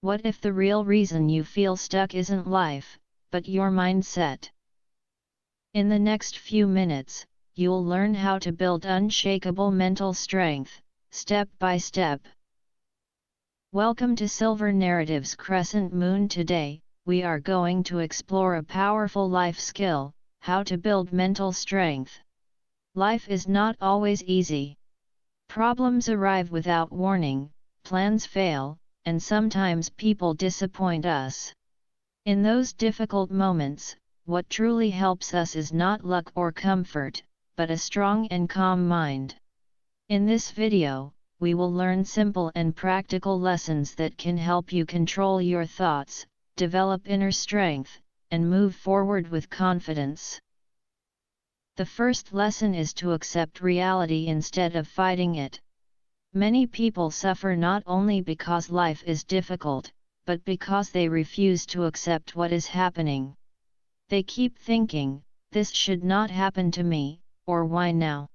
What if the real reason you feel stuck isn't life, but your mindset? In the next few minutes, you'll learn how to build unshakable mental strength, step by step. Welcome to Silver Narratives Crescent Moon. Today, we are going to explore a powerful life skill, how to build mental strength. Life is not always easy. Problems arrive without warning, plans fail, and sometimes people disappoint us. In those difficult moments, what truly helps us is not luck or comfort, but a strong and calm mind. In this video, we will learn simple and practical lessons that can help you control your thoughts, develop inner strength, and move forward with confidence. The first lesson is to accept reality instead of fighting it. Many people suffer not only because life is difficult, but because they refuse to accept what is happening. They keep thinking, "This should not happen to me," or "Why now?"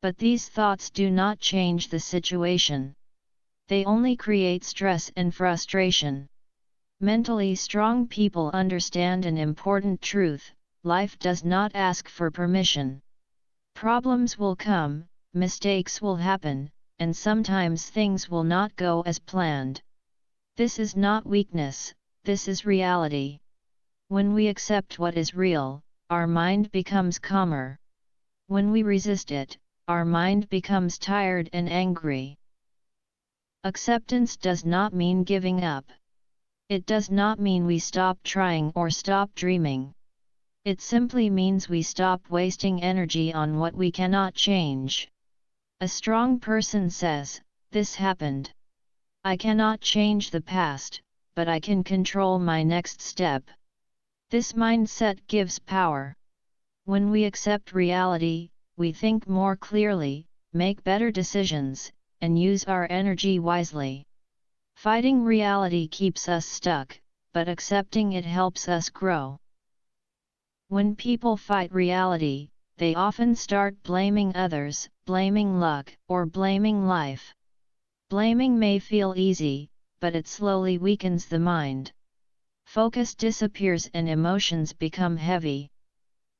But these thoughts do not change the situation. They only create stress and frustration. Mentally strong people understand an important truth: life does not ask for permission. Problems will come, mistakes will happen, and sometimes things will not go as planned. This is not weakness, this is reality. When we accept what is real, our mind becomes calmer. When we resist it, our mind becomes tired and angry. Acceptance does not mean giving up. It does not mean we stop trying or stop dreaming. It simply means we stop wasting energy on what we cannot change. A strong person says, "This happened. I cannot change the past, but I can control my next step." This mindset gives power. When we accept reality, we think more clearly, make better decisions, and use our energy wisely. Fighting reality keeps us stuck, but accepting it helps us grow. When people fight reality, they often start blaming others, blaming luck, or blaming life. Blaming may feel easy, but it slowly weakens the mind. Focus disappears and emotions become heavy.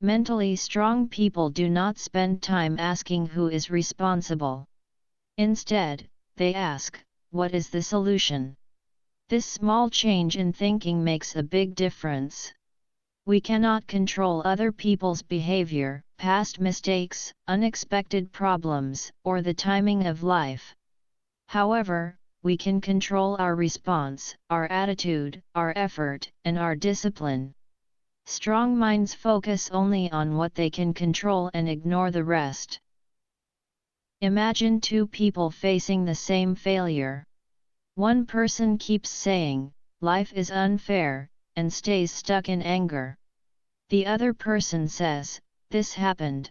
Mentally strong people do not spend time asking who is responsible. Instead, they ask, "What is the solution?" This small change in thinking makes a big difference. We cannot control other people's behavior, past mistakes, unexpected problems, or the timing of life. However, we can control our response, our attitude, our effort, and our discipline. Strong minds focus only on what they can control and ignore the rest. Imagine two people facing the same failure. One person keeps saying, "Life is unfair," and stays stuck in anger. The other person says, "This happened.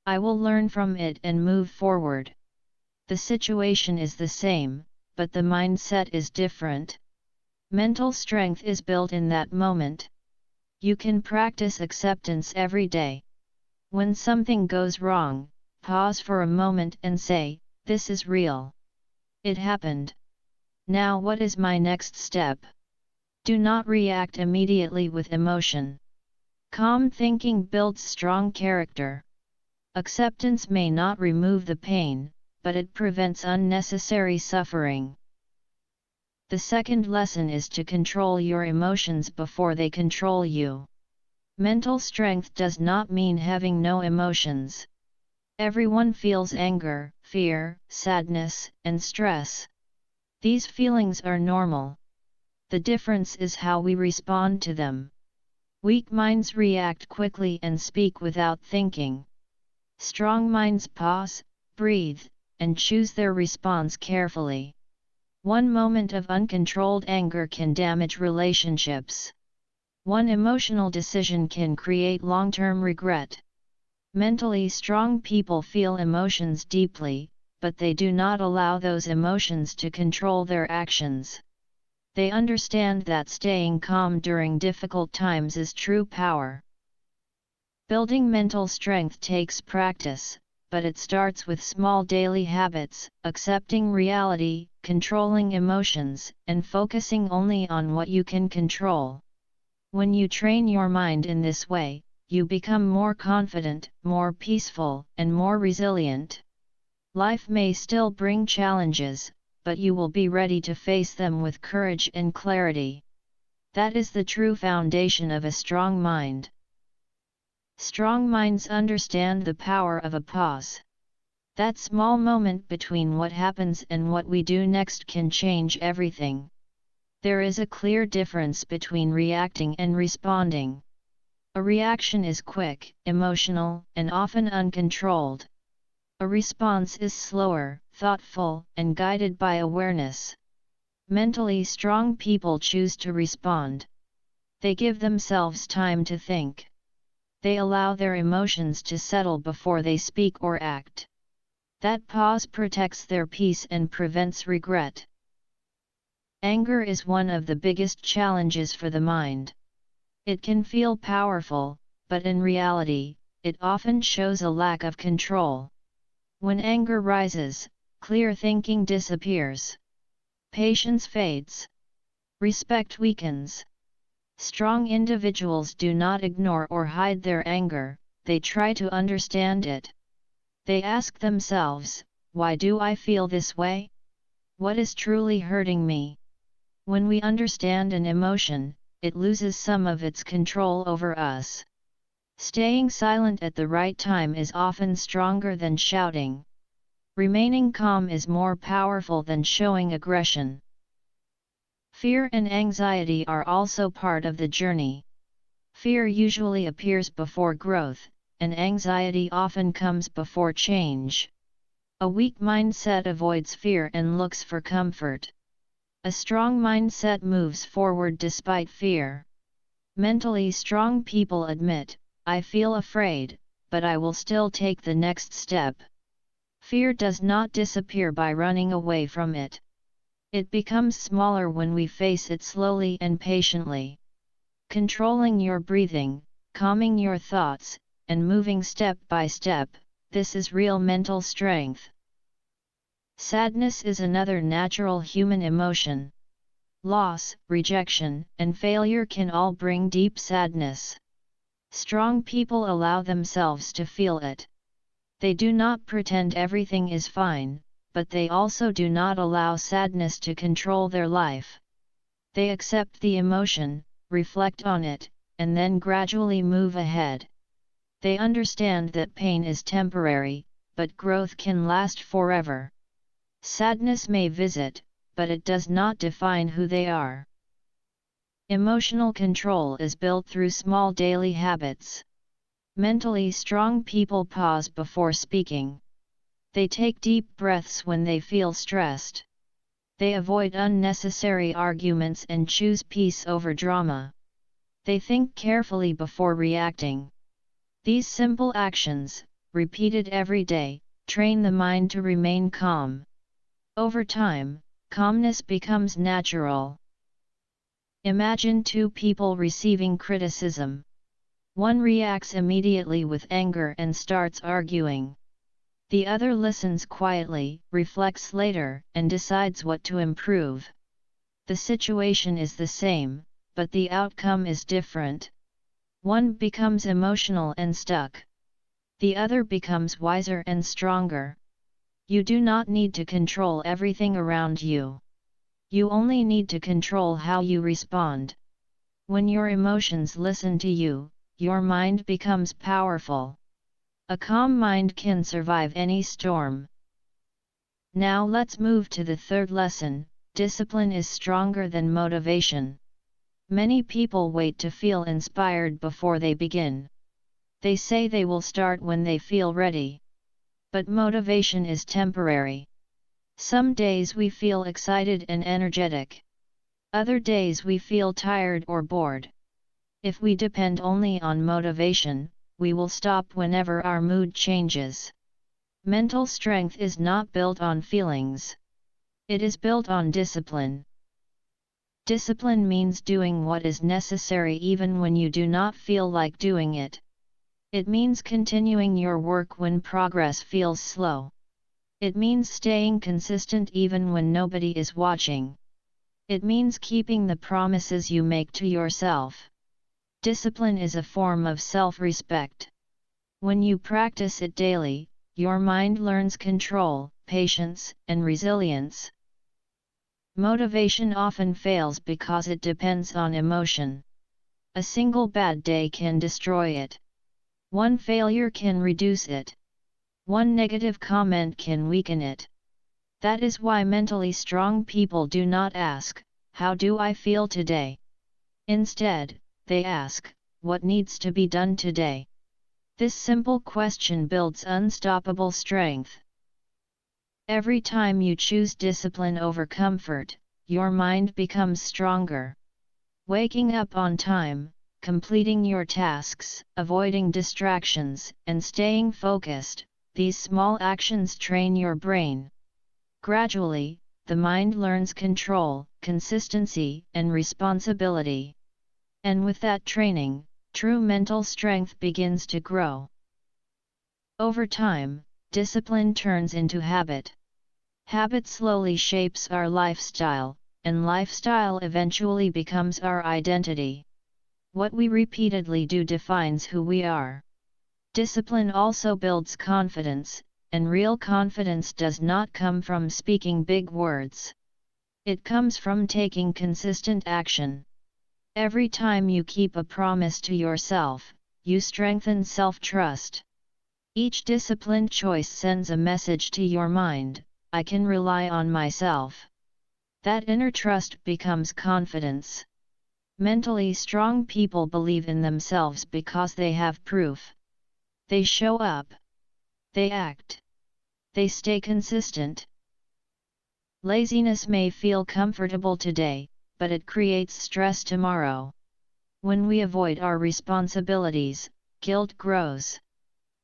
I will learn from it and move forward." The situation is the same, but the mindset is different. Mental strength is built in that moment. You can practice acceptance every day. When something goes wrong, pause for a moment and say, "This is real. It happened. Now what is my next step?" Do not react immediately with emotion. Calm thinking builds strong character. Acceptance may not remove the pain, but it prevents unnecessary suffering. The second lesson is to control your emotions before they control you. Mental strength does not mean having no emotions. Everyone feels anger, fear, sadness, and stress. These feelings are normal. The difference is how we respond to them. Weak minds react quickly and speak without thinking. Strong minds pause, breathe, and choose their response carefully. One moment of uncontrolled anger can damage relationships. One emotional decision can create long-term regret. Mentally strong people feel emotions deeply, but they do not allow those emotions to control their actions. They understand that staying calm during difficult times is true power. Building mental strength takes practice, but it starts with small daily habits: accepting reality, controlling emotions, and focusing only on what you can control. When you train your mind in this way, you become more confident, more peaceful, and more resilient. Life may still bring challenges, but you will be ready to face them with courage and clarity. That is the true foundation of a strong mind. Strong minds understand the power of a pause. That small moment between what happens and what we do next can change everything. There is a clear difference between reacting and responding. A reaction is quick, emotional, and often uncontrolled. A response is slower, thoughtful, and guided by awareness. Mentally strong people choose to respond. They give themselves time to think. They allow their emotions to settle before they speak or act. That pause protects their peace and prevents regret. Anger is one of the biggest challenges for the mind. It can feel powerful, but in reality, it often shows a lack of control. When anger rises, clear thinking disappears. Patience fades. Respect weakens. Strong individuals do not ignore or hide their anger, they try to understand it. They ask themselves, why do I feel this way? What is truly hurting me? When we understand an emotion, it loses some of its control over us. Staying silent at the right time is often stronger than shouting. Remaining calm is more powerful than showing aggression. Fear and anxiety are also part of the journey. Fear usually appears before growth, and anxiety often comes before change. A weak mindset avoids fear and looks for comfort. A strong mindset moves forward despite fear. Mentally strong people admit, I feel afraid, but I will still take the next step. Fear does not disappear by running away from it. It becomes smaller when we face it slowly and patiently. Controlling your breathing, calming your thoughts, and moving step by step, this is real mental strength. Sadness is another natural human emotion. Loss, rejection, and failure can all bring deep sadness. Strong people allow themselves to feel it. They do not pretend everything is fine, but they also do not allow sadness to control their life. They accept the emotion, reflect on it, and then gradually move ahead. They understand that pain is temporary, but growth can last forever. Sadness may visit, but it does not define who they are. Emotional control is built through small daily habits. Mentally strong people pause before speaking. They take deep breaths when they feel stressed. They avoid unnecessary arguments and choose peace over drama. They think carefully before reacting. These simple actions, repeated every day, train the mind to remain calm. Over time, calmness becomes natural. Imagine two people receiving criticism. One reacts immediately with anger and starts arguing. The other listens quietly, reflects later, and decides what to improve. The situation is the same, but the outcome is different. One becomes emotional and stuck. The other becomes wiser and stronger. You do not need to control everything around you. You only need to control how you respond. When your emotions listen to you, your mind becomes powerful. A calm mind can survive any storm. Now let's move to the third lesson. Discipline is stronger than motivation. Many people wait to feel inspired before they begin. They say they will start when they feel ready. But motivation is temporary. Some days we feel excited and energetic. Other days we feel tired or bored. If we depend only on motivation, we will stop whenever our mood changes. Mental strength is not built on feelings. It is built on discipline. Discipline means doing what is necessary even when you do not feel like doing it. It means continuing your work when progress feels slow. It means staying consistent even when nobody is watching. It means keeping the promises you make to yourself. Discipline is a form of self-respect. When you practice it daily, your mind learns control, patience, and resilience. Motivation often fails because it depends on emotion. A single bad day can destroy it. One failure can reduce it. One negative comment can weaken it. That is why mentally strong people do not ask, "How do I feel today?" Instead, they ask, "What needs to be done today?" This simple question builds unstoppable strength. Every time you choose discipline over comfort, your mind becomes stronger. Waking up on time, completing your tasks, avoiding distractions, and staying focused, these small actions train your brain. Gradually, the mind learns control, consistency, and responsibility. And with that training, true mental strength begins to grow. Over time, discipline turns into habit. Habit slowly shapes our lifestyle, and lifestyle eventually becomes our identity. What we repeatedly do defines who we are. Discipline also builds confidence, and real confidence does not come from speaking big words. It comes from taking consistent action. Every time you keep a promise to yourself, you strengthen self-trust. Each disciplined choice sends a message to your mind, "I can rely on myself." That inner trust becomes confidence. Mentally strong people believe in themselves because they have proof. They show up. They act. They stay consistent. Laziness may feel comfortable today, but it creates stress tomorrow. When we avoid our responsibilities, guilt grows.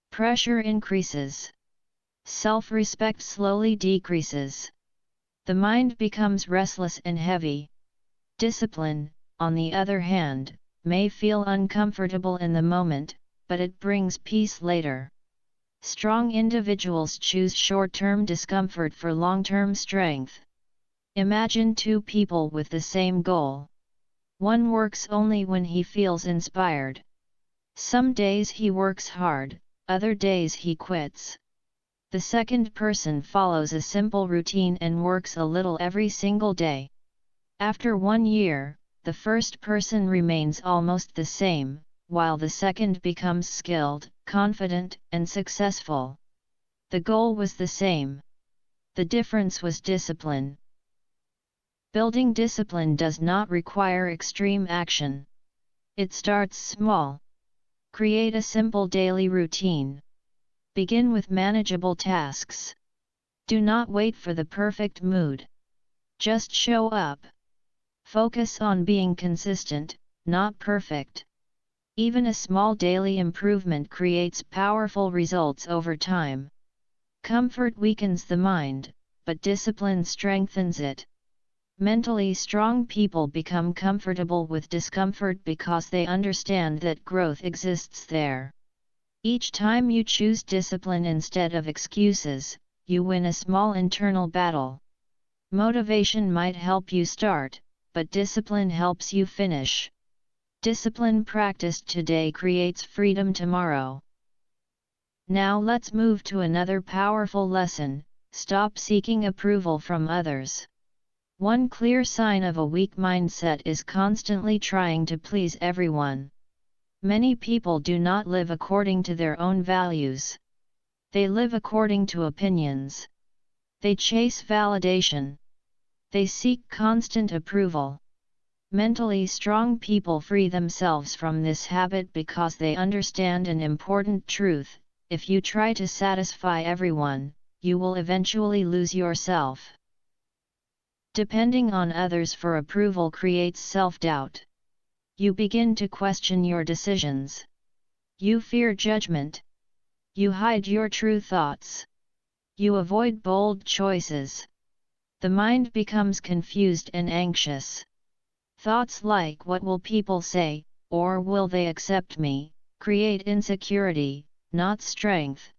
Pressure increases. Self-respect slowly decreases. The mind becomes restless and heavy. Discipline, on the other hand, may feel uncomfortable in the moment, but it brings peace later. Strong individuals choose short-term discomfort for long-term strength. Imagine two people with the same goal. One works only when he feels inspired. Some days he works hard, other days he quits. The second person follows a simple routine and works a little every single day. After 1 year, the first person remains almost the same, while the second becomes skilled, confident, and successful. The goal was the same. The difference was discipline. Building discipline does not require extreme action. It starts small. Create a simple daily routine. Begin with manageable tasks. Do not wait for the perfect mood. Just show up. Focus on being consistent, not perfect. Even a small daily improvement creates powerful results over time. Comfort weakens the mind, but discipline strengthens it. Mentally strong people become comfortable with discomfort because they understand that growth exists there. Each time you choose discipline instead of excuses, you win a small internal battle. Motivation might help you start, but discipline helps you finish. Discipline practiced today creates freedom tomorrow. Now let's move to another powerful lesson: stop seeking approval from others. One clear sign of a weak mindset is constantly trying to please everyone. Many people do not live according to their own values. They live according to opinions. They chase validation. They seek constant approval. Mentally strong people free themselves from this habit because they understand an important truth: if you try to satisfy everyone, you will eventually lose yourself. Depending on others for approval creates self-doubt. You begin to question your decisions. You fear judgment. You hide your true thoughts. You avoid bold choices. The mind becomes confused and anxious. Thoughts like "what will people say," or "will they accept me," create insecurity, not strength.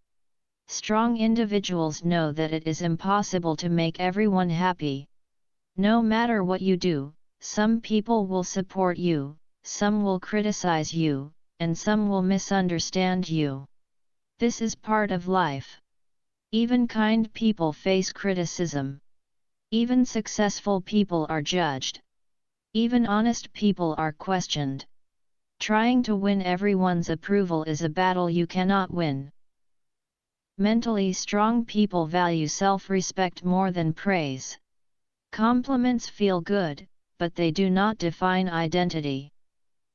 Strong individuals know that it is impossible to make everyone happy. No matter what you do, some people will support you, some will criticize you, and some will misunderstand you. This is part of life. Even kind people face criticism. Even successful people are judged. Even honest people are questioned. Trying to win everyone's approval is a battle you cannot win. Mentally strong people value self-respect more than praise. Compliments feel good, but they do not define identity.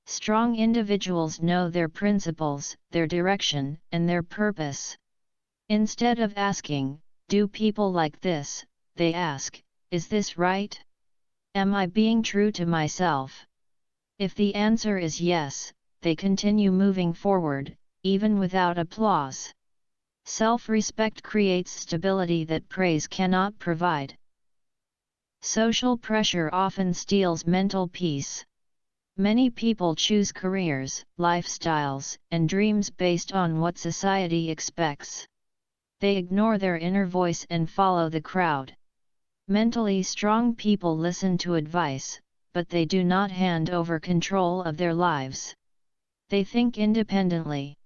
Strong individuals know their principles, their direction, and their purpose. Instead of asking, "Do people like this?" they ask, "Is this right? Am I being true to myself?" If the answer is yes, they continue moving forward, even without applause. Self-respect creates stability that praise cannot provide. Social pressure often steals mental peace. Many people choose careers, lifestyles, and dreams based on what society expects. They ignore their inner voice and follow the crowd. Mentally strong people listen to advice, but they do not hand over control of their lives. They think independently.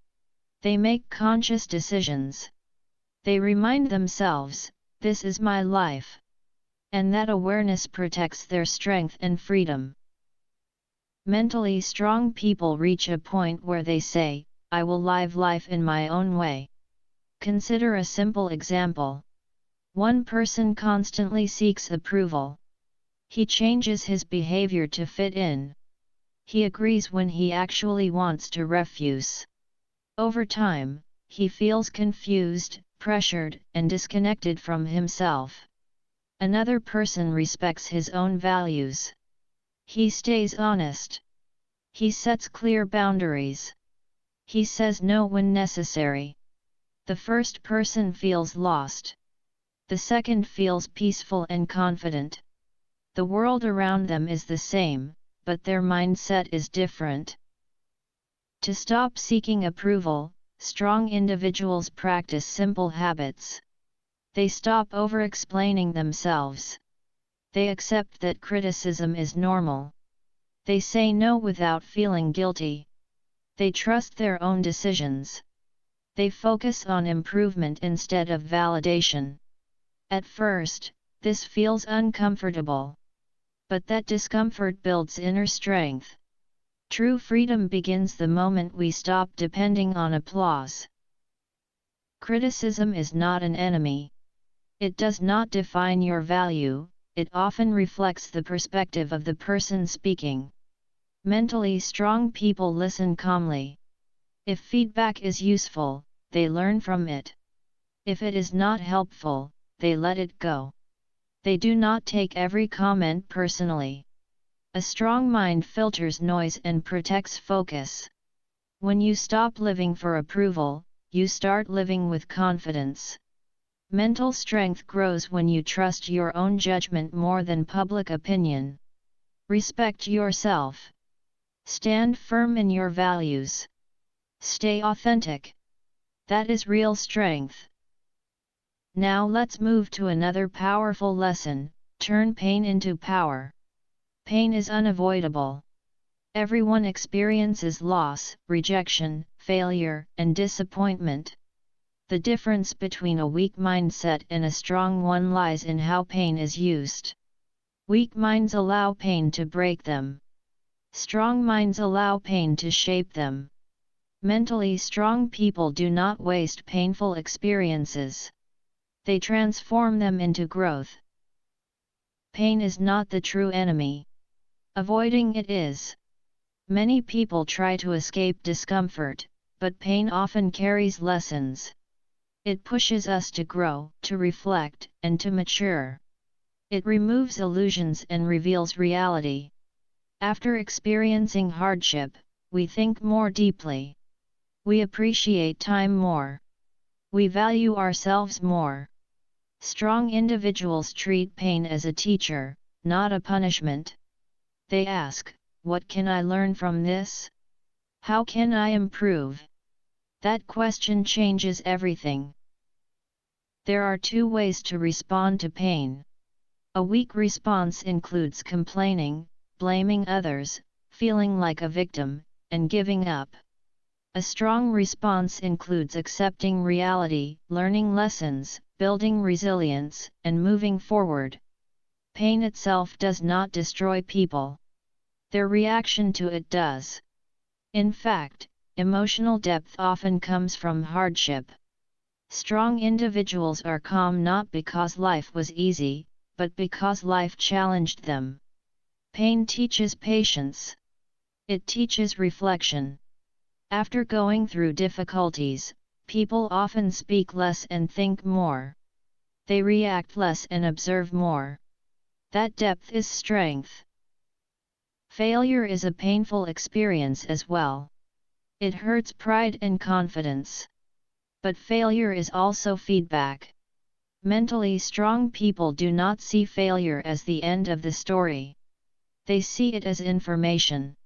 They make conscious decisions. They remind themselves, "This is my life." And that awareness protects their strength and freedom. Mentally strong people reach a point where they say, "I will live life in my own way." Consider a simple example. One person constantly seeks approval. He changes his behavior to fit in. He agrees when he actually wants to refuse. Over time, he feels confused, pressured, and disconnected from himself. Another person respects his own values. He stays honest. He sets clear boundaries. He says no when necessary. The first person feels lost. The second feels peaceful and confident. The world around them is the same, but their mindset is different. To stop seeking approval, strong individuals practice simple habits. They stop over-explaining themselves. They accept that criticism is normal. They say no without feeling guilty. They trust their own decisions. They focus on improvement instead of validation. At first, this feels uncomfortable. But that discomfort builds inner strength. True freedom begins the moment we stop depending on applause. Criticism is not an enemy. It does not define your value, it often reflects the perspective of the person speaking. Mentally strong people listen calmly. If feedback is useful, they learn from it. If it is not helpful, they let it go. They do not take every comment personally. A strong mind filters noise and protects focus. When you stop living for approval, you start living with confidence. Mental strength grows when you trust your own judgment more than public opinion. Respect yourself. Stand firm in your values. Stay authentic. That is real strength. Now let's move to another powerful lesson: turn pain into power. Pain is unavoidable. Everyone experiences loss, rejection, failure, and disappointment. The difference between a weak mindset and a strong one lies in how pain is used. Weak minds allow pain to break them. Strong minds allow pain to shape them. Mentally strong people do not waste painful experiences. They transform them into growth. Pain is not the true enemy. Avoiding it is. Many people try to escape discomfort, but pain often carries lessons. It pushes us to grow, to reflect, and to mature. It removes illusions and reveals reality. After experiencing hardship, we think more deeply. We appreciate time more. We value ourselves more. Strong individuals treat pain as a teacher, not a punishment. They ask, "What can I learn from this? How can I improve?" That question changes everything. There are two ways to respond to pain. A weak response includes complaining, blaming others, feeling like a victim, and giving up. A strong response includes accepting reality, learning lessons, building resilience, and moving forward. Pain itself does not destroy people. Their reaction to it does. In fact, emotional depth often comes from hardship. Strong individuals are calm not because life was easy, but because life challenged them. Pain teaches patience. It teaches reflection. After going through difficulties, people often speak less and think more. They react less and observe more. That depth is strength. Failure is a painful experience as well. It hurts pride and confidence. But failure is also feedback. Mentally strong people do not see failure as the end of the story. They see it as information.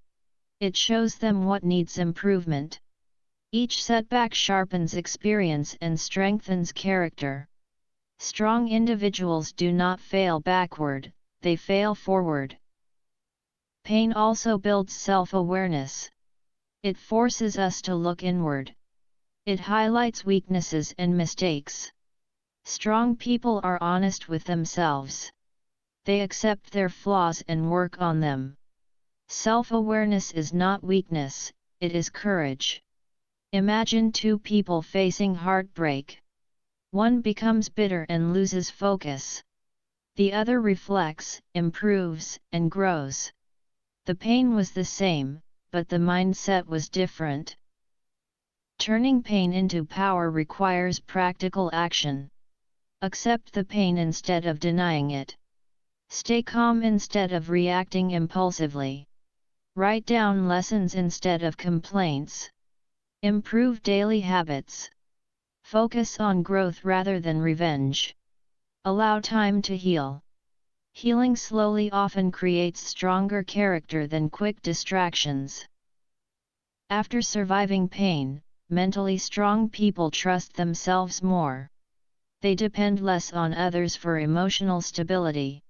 It shows them what needs improvement. Each setback sharpens experience and strengthens character. Strong individuals do not fail backward, they fail forward. Pain also builds self-awareness. It forces us to look inward. It highlights weaknesses and mistakes. Strong people are honest with themselves. They accept their flaws and work on them. Self-awareness is not weakness, it is courage. Imagine two people facing heartbreak. One becomes bitter and loses focus. The other reflects, improves, and grows. The pain was the same, but the mindset was different. Turning pain into power requires practical action. Accept the pain instead of denying it. Stay calm instead of reacting impulsively. Write down lessons instead of complaints. Improve daily habits. Focus on growth rather than revenge. Allow time to heal. Healing slowly often creates stronger character than quick distractions. After surviving pain, mentally strong people trust themselves more. They depend less on others for emotional stability.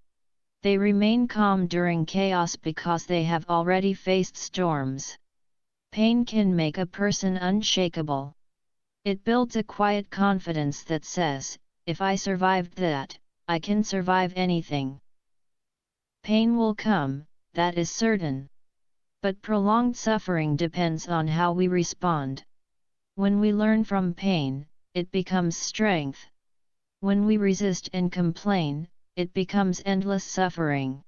They remain calm during chaos because they have already faced storms. Pain can make a person unshakable. It builds a quiet confidence that says, if I survived that, I can survive anything. Pain will come, that is certain. But prolonged suffering depends on how we respond. When we learn from pain, it becomes strength. When we resist and complain, it becomes endless suffering.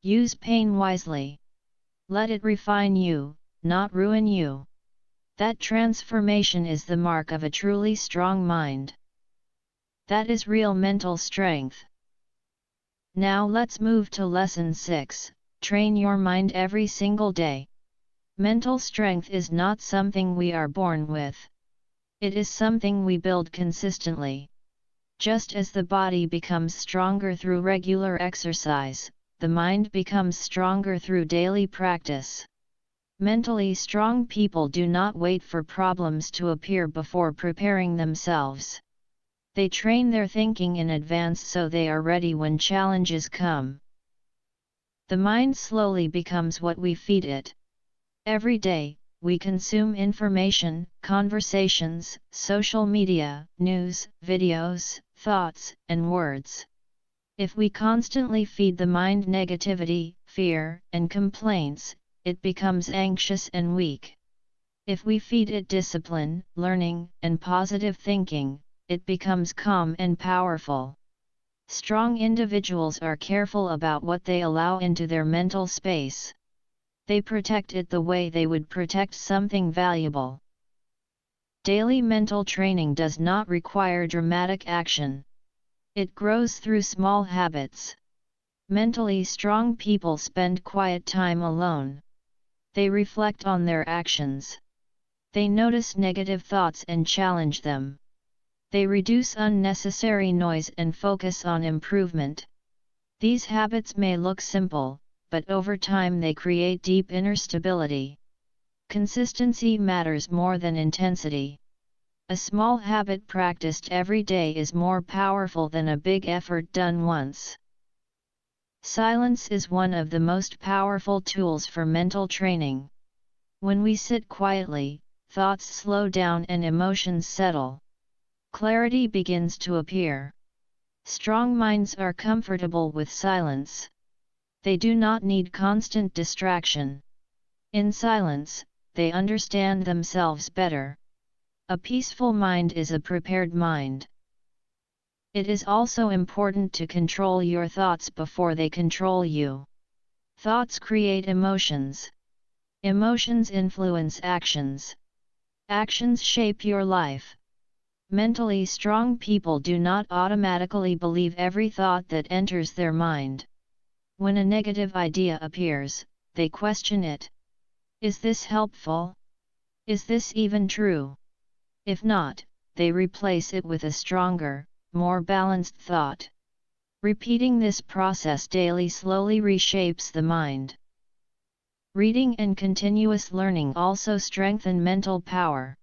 Use pain wisely. Let it refine you, not ruin you. That transformation is the mark of a truly strong mind. That is real mental strength. Now let's move to Lesson 6, train your mind every single day. Mental strength is not something we are born with. It is something we build consistently. Just as the body becomes stronger through regular exercise, the mind becomes stronger through daily practice. Mentally strong people do not wait for problems to appear before preparing themselves. They train their thinking in advance so they are ready when challenges come. The mind slowly becomes what we feed it. Every day, we consume information, conversations, social media, news, videos, thoughts, and words. If we constantly feed the mind negativity, fear, and complaints, it becomes anxious and weak. If we feed it discipline, learning, and positive thinking, it becomes calm and powerful. Strong individuals are careful about what they allow into their mental space. They protect it the way they would protect something valuable. Daily mental training does not require dramatic action. It grows through small habits. Mentally strong people spend quiet time alone. They reflect on their actions. They notice negative thoughts and challenge them. They reduce unnecessary noise and focus on improvement. These habits may look simple, but over time they create deep inner stability. Consistency matters more than intensity. A small habit practiced every day is more powerful than a big effort done once. Silence is one of the most powerful tools for mental training. When we sit quietly, thoughts slow down and emotions settle. Clarity begins to appear. Strong minds are comfortable with silence. They do not need constant distraction. In silence, they understand themselves better. A peaceful mind is a prepared mind. It is also important to control your thoughts before they control you. Thoughts create emotions. Emotions influence actions. Actions shape your life. Mentally strong people do not automatically believe every thought that enters their mind. When a negative idea appears, they question it. Is this helpful? Is this even true? If not, they replace it with a stronger, more balanced thought. Repeating this process daily slowly reshapes the mind. Reading and continuous learning also strengthen mental power.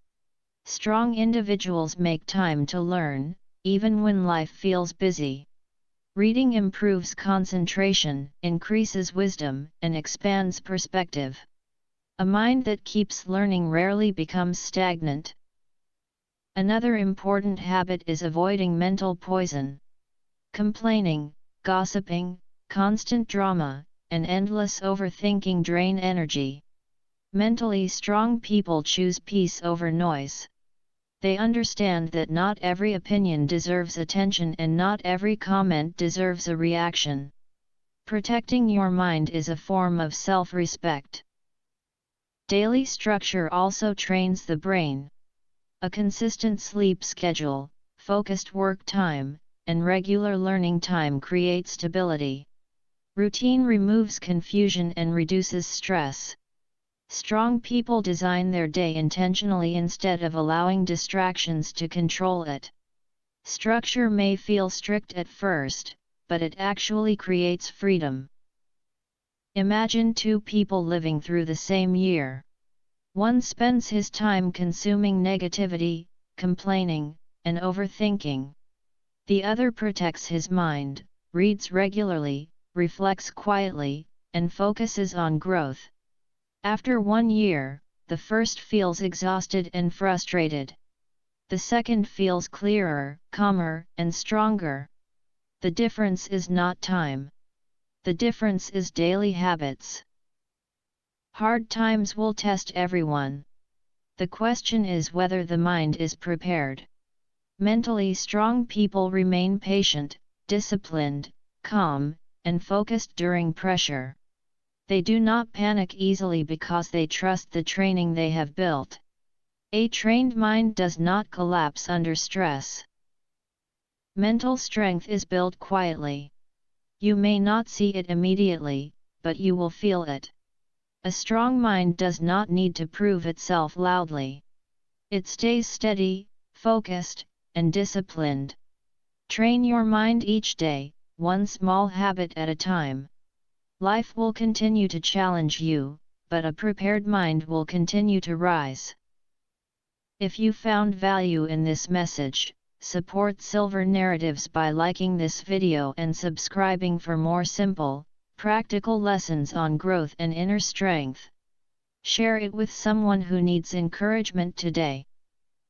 Strong individuals make time to learn, even when life feels busy. Reading improves concentration, increases wisdom, and expands perspective. A mind that keeps learning rarely becomes stagnant. Another important habit is avoiding mental poison. Complaining, gossiping, constant drama, and endless overthinking drain energy. Mentally strong people choose peace over noise. They understand that not every opinion deserves attention and not every comment deserves a reaction. Protecting your mind is a form of self-respect. Daily structure also trains the brain. A consistent sleep schedule, focused work time, and regular learning time create stability. Routine removes confusion and reduces stress. Strong people design their day intentionally instead of allowing distractions to control it. Structure may feel strict at first, but it actually creates freedom. Imagine two people living through the same year. One spends his time consuming negativity, complaining, and overthinking. The other protects his mind, reads regularly, reflects quietly, and focuses on growth. After 1 year, the first feels exhausted and frustrated. The second feels clearer, calmer, and stronger. The difference is not time. The difference is daily habits. Hard times will test everyone. The question is whether the mind is prepared. Mentally strong people remain patient, disciplined, calm, and focused during pressure. They do not panic easily because they trust the training they have built. A trained mind does not collapse under stress. Mental strength is built quietly. You may not see it immediately, but you will feel it. A strong mind does not need to prove itself loudly. It stays steady, focused, and disciplined. Train your mind each day, one small habit at a time. Life will continue to challenge you, but a prepared mind will continue to rise. If you found value in this message, support Silver Narratives by liking this video and subscribing for more simple, practical lessons on growth and inner strength. Share it with someone who needs encouragement today.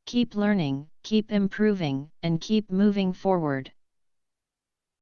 Keep learning, keep improving, and keep moving forward.